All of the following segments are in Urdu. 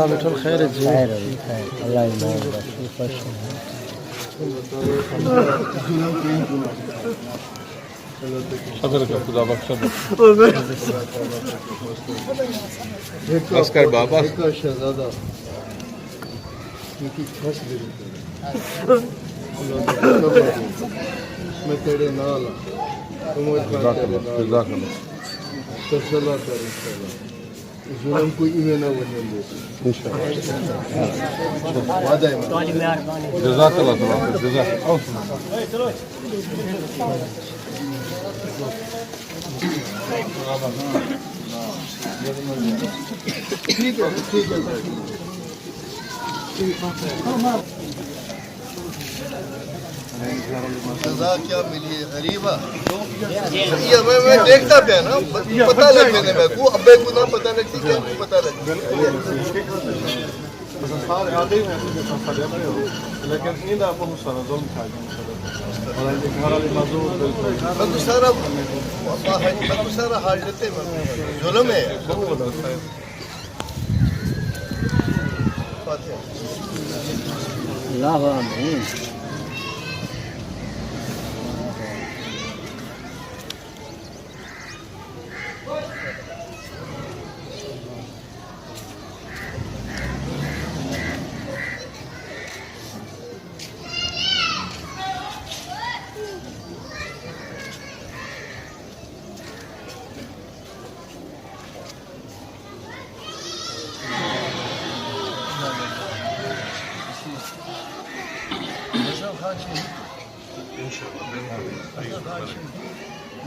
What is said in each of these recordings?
بیٹھو خیر جی اللہ صبر کر خدا بخش بس کر بابا شہزادہ میں تیرے نال تسلا کر انشاءاللہ ظلم کوئی ایویں نہ وجن دے وعدہ ہے جزاک اللہ تمام جزاک ٹھیک ہے ٹھیک ہے سزا کیا ملی ہے غریبہ میں دیکھتا پیا نا پتہ لگ میں میں کو ابے کو نہ پتہ لگتی کیا پتہ لگ لیکن ایندا بہت سارا ظلم تھا سارا حاجت ظلم ہے اللہ آمین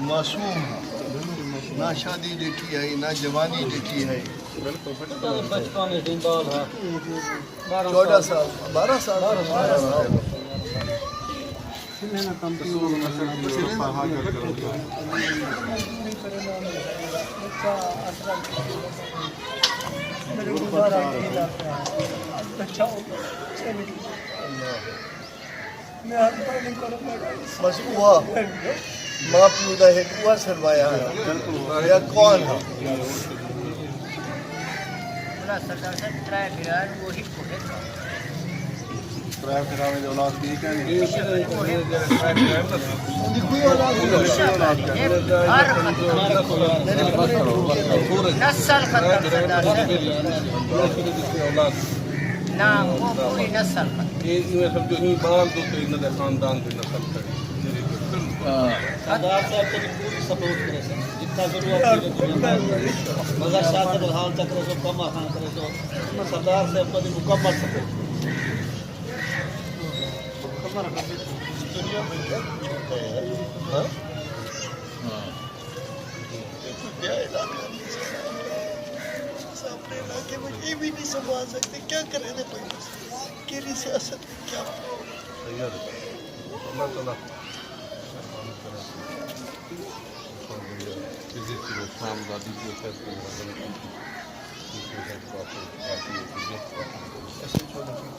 معصوم نہ شادی دیکھی ہے نہ جوانی دیکھی ہے 14 سال 12 سال بس ہوا ماں پیو کا ایک ہوا سروایا ہے یا کون ہے نسل ختم نام وہ پوری نسل خاندان کی نسل سردار صاحب کو پوری سپورٹ کرے سر جتنا ضرورت مگر شاطر حال تک رسو کم آسان کرے تو سردار صاحب کو مکمل سپورٹ اپنے علاقے میں یہ بھی نہیں سنبھال سکتے کیا کریں گے کیری سیاست کیا اللہ تعالیٰ شامزادی کے فیصلے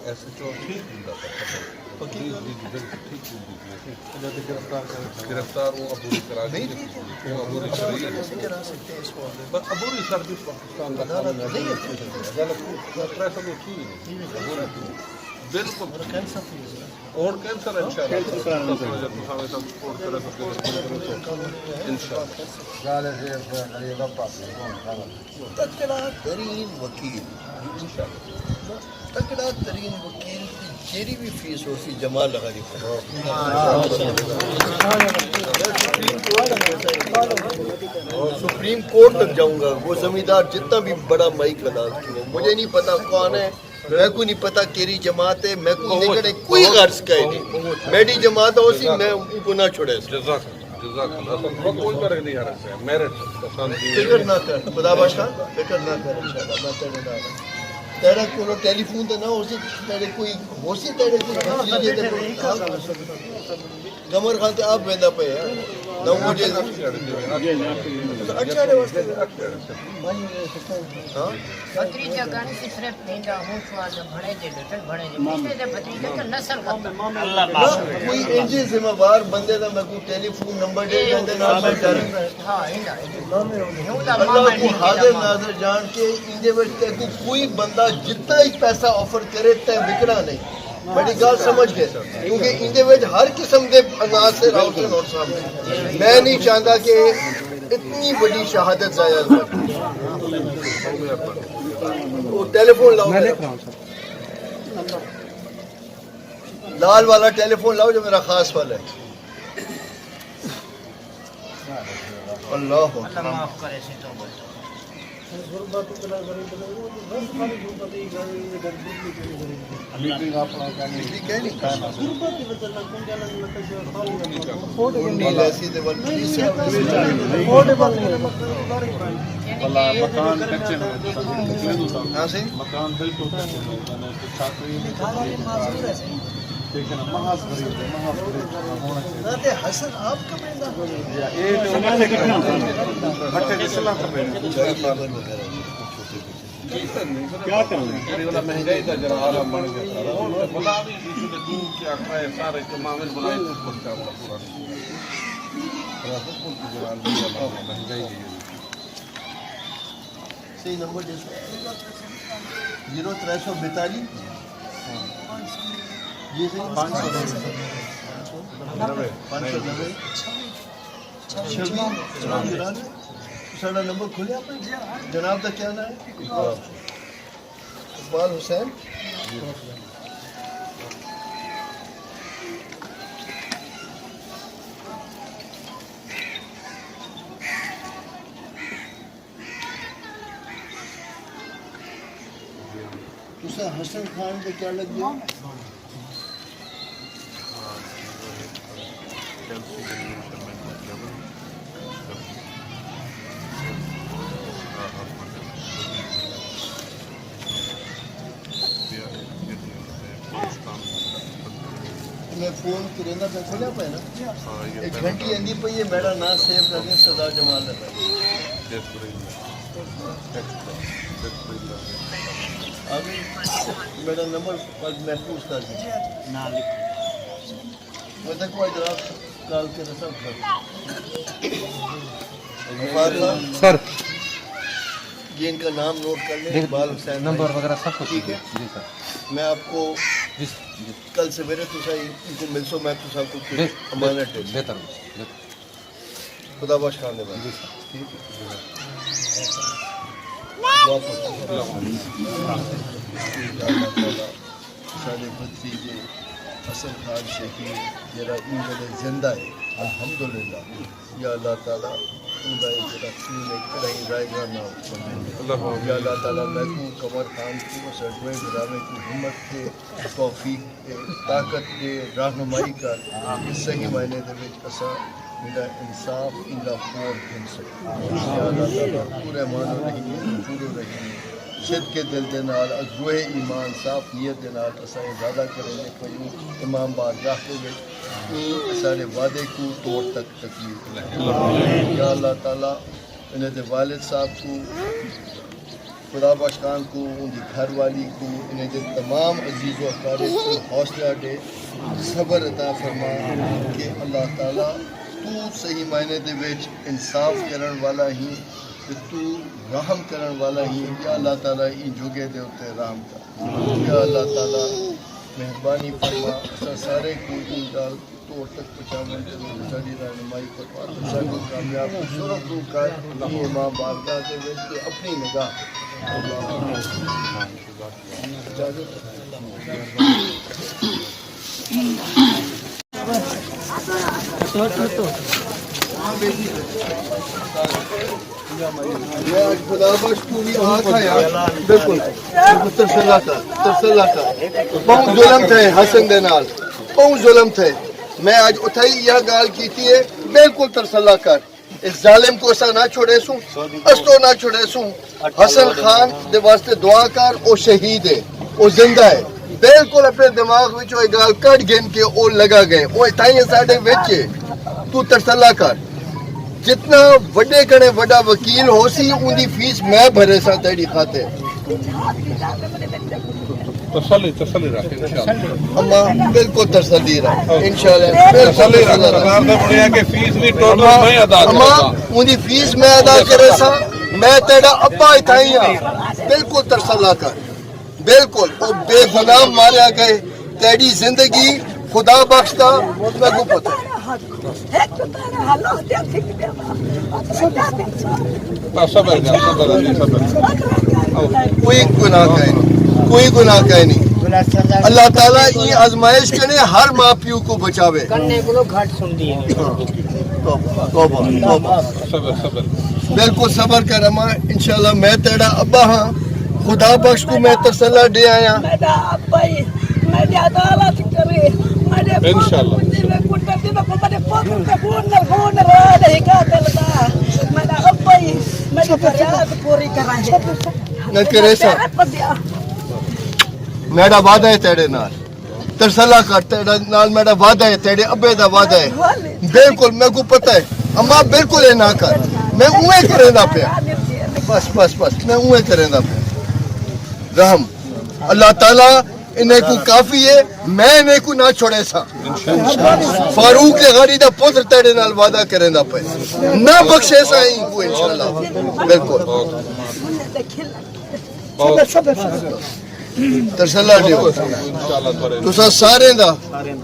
ایسے جو ٹھیک گرفتار وہ عبوری کرا نہیں عبوری عبوری سروس پاکستان کا بالکل اور کینسر تکڑا ترین وکیل تکڑا ترین وکیل جیری بھی فیس ہو سی جمع لگا دی اور سپریم کورٹ تک جاؤں گا وہ زمیندار جتنا بھی بڑا مائک ادا کیا مجھے نہیں پتا کون ہے میں کو نہیں پتا کیری جماعت ہے میں کو نہیں کوئی غرض کا ہی نہیں میری جماعت ہو سی میں ان کو نہ چھوڑے جزاک کوئی فرق نہیں آ رہا ہے میرٹ فکر نہ کر خدا باشا فکر نہ کر انشاءاللہ میں تیرے نہ تیرا کو ٹیلی فون تے نہ ہو سی تیرے کوئی ہو سی تیرے کوئی گمر خان تے آپ ویندا پے نہ مجھے بھتریجا گانے سے صرف پینڈا ہوں سوال بھڑے دے ڈٹل بھڑے دے پیسے دے بھتریجا کا نسل ختم کوئی انجی ذمہ وار بندے دا میں کوئی ٹیلی فون نمبر دے دے نال میں کر ہاں ہندا اللہ کو حاضر ناظر جان کے اندے وچ تے کوئی بندہ جتنا ہی پیسہ آفر کرے تے وکڑا نہیں بڑی گال سمجھ گئے کیونکہ اندے وچ ہر قسم دے انداز سے راؤٹر نوٹ سامنے میں نہیں چاہتا کہ اتنی بڑی شہادت ضائع ہو وہ ٹیلی فون لاؤ لال والا ٹیلی فون لاؤ جو میرا خاص والا ہے اللہ معاف کرے سے توبہ مکان کچے مکان بالکل حسن آپ کا کیا کریں مہنگائی کا ذرا عالم بن گیا بلا بھی دور کیا کرے سارے معامل بنائے پورا مہنگائی صحیح نمبر 0342 یہ صحیح 590 ساڑھا نمبر کھلے آپ جناب کا کیا نام ہے اقبال حسین تسا حسن خان کا کیا لگ گیا میں فون کرنا پہ کھولیا پہ نا ایک گھنٹی اندی پہ یہ میرا نام سیو کر دیں سردار جمال لگا ابھی میرا نمبر محفوظ کر دیں میں تک وہ اجراف کال کے رسم سر یہ ان کا نام نوٹ کر لیں اقبال حسین نمبر وغیرہ سب کچھ ٹھیک ہے جی سر میں آپ کو جی کل سویرے تو ان کو مل سو میں تو سب کو امانت دے بہتر خدا باش خان دے جی سر سارے بھتیجے حسن خان شہید جرا انگلے زندہ ہے الحمدللہ یا اللہ تعالیٰ انگا جرا خون کڑائی رائے گا نہ یا اللہ تعالیٰ میں کو قمر خان کو سجوے ڈرامے کی ہمت دے توفیق دے طاقت دے رہنمائی کر صحیح معنی دے وچ اسا میرا انصاف انگا پور گن سکے یا اللہ تعالیٰ پورے مانو رہی پورو رہی شد کے دل دے نال از روح ایمان صاف نیت دے نال اساں ارادہ کریں گے کوئی امام بارگاہ کے وچ سارے وعدے کو توڑ تک تکلیف لے یا اللہ تعالیٰ انہیں دے والد صاحب کو خدا باش خان کو ان کی گھر والی کو انہیں دے تمام عزیز و اقارب کو حوصلہ دے صبر عطا فرما کہ اللہ تعالیٰ تو صحیح معنی دے وچ انصاف کرن والا ہی تو رحم کرن والا ہی یا اللہ تعالیٰ ان جگہ دے ہوتے رحم کر یا اللہ تعالیٰ مہربانی فرما اسا سارے کو ان دال توڑ تک پہنچاون دے ساری رہنمائی فرما تو سارے کامیاب شرف رو کر امام بارگاہ دے وچ کہ اپنی نگاہ میں آج خدا بخش تو بھی آتا ہے بالکل ترسلہ کا بہت ظلم تھے حسن دے نال بہت ظلم تھے میں آج اتھائی یہ گال کیتی ہے بالکل ترسلہ کر اس ظالم کو اسا نہ چھوڑے سوں اس تو نہ چھوڑے سوں حسن خان دے واسطے دعا کر او شہید ہے او زندہ ہے بالکل اپنے دماغ وچ وہ گال کٹ گن کے او لگا گئے او اتھائی ساڈے وچ تو ترسلہ کر جتنا وڈے کنے وڈا وکیل ہو سی ان دی فیس میں بھرے سا تیری خاطر تسلی رکھے انشاءاللہ اما بالکل تسلی رہا انشاءاللہ تسلی رکھے سرکار نے بڑھیا کہ فیس بھی ٹوٹل میں ادا اما کرے ان دی فیس میں ادا کرے سا میں تیرا ابا اتھائی ہاں بالکل ترسلا کر بالکل وہ بے گناہ ماریا گئے تیری زندگی خدا بخشتا میں کو پتہ صبر کر صبر علی صبر کوئی گناہ کہیں نہیں کوئی گناہ کہیں نہیں اللہ تعالیٰ یہ آزمائش کرنے ہر ماں پیو کو بچاوے کرنے کو گھٹ سن دیے توبہ توبہ صبر بالکل صبر کر اما انشاءاللہ میں تیرا ابا ہاں خدا بخش کو میں تسلا دے آیا انشاءاللہ نہ کرے سا میرا وعدہ ہے تیرے نال ترسلا کر تیرے نال میرا وعدہ ہے تیرے ابے دا وعدہ ہے بالکل میں کو پتہ ہے اما بالکل یہ نہ کر میں اوے کریں دا پیا بس میں اوے کریں دا پیا رحم اللہ تعالیٰ انہیں کو کافی ہے میں انہیں کو نہ چھوڑے سا فاروق غاری دا پتر تیرے نال وعدہ کریں دا پے نہ بخشے سا ہی کو انشاءاللہ بالکل ترسلا دیو تو سارے دا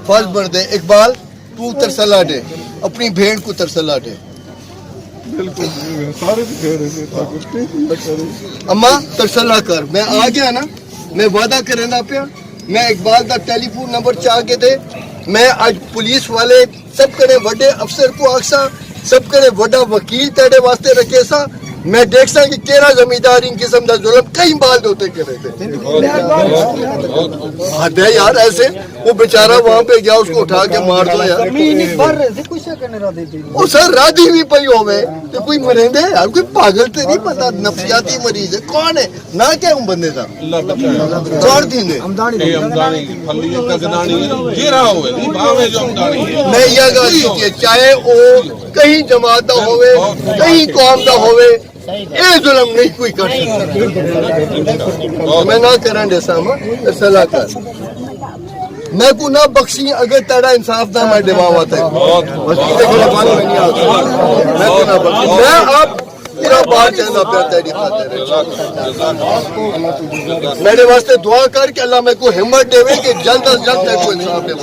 فرض بن دے اقبال تو ترسلا دے اپنی بھیڑ کو ترسلا دے اما ترسلا کر میں آ گیا نا میں وعدہ کریں دا پیا میں اقبال دا ٹیلی فون نمبر چاہ کے دے میں آج پولیس والے سب کرے وڈے افسر کو آکسا سب کرے وڈا وکیل تیرے واسطے رکھے سا میں دیکھ سا کہ کیرا زمیندار ان قسم دا ظلم کئی بال دوتے کرے تھے حد ہے یار ایسے وہ بیچارہ وہاں پہ گیا اس کو اٹھا کے مار دو یار وہ سر رادی بھی پئی ہوئے تو کوئی مرندے یار کوئی پاگل تے نہیں پتا نفسیاتی مریض ہے کون ہے نہ کیا ہوں بندے تھا اللہ بچائے چھوڑ دیں دے امدانی پھلی گدانی یہ رہا ہوئے نہیں بھاوے جو امدانی ہے میں یہ گا دیتی چاہے وہ کہیں جماعت دا ہوئے کہیں قوم دا ہوئے اے ظلم نہیں کوئی کر سکتا میں نہ کریں جیسا میں صلاح کر میں کو نہ بخشی اگر تیرا انصاف نہ میں ڈبا ہوا تھا میں کو نہ بخشی میں آپ پورا بار چاہنا پہ تیری خاطر میرے واسطے دعا کر کہ اللہ میں کو ہمت دے کہ جلد از جلد تیرے کو انصاف دے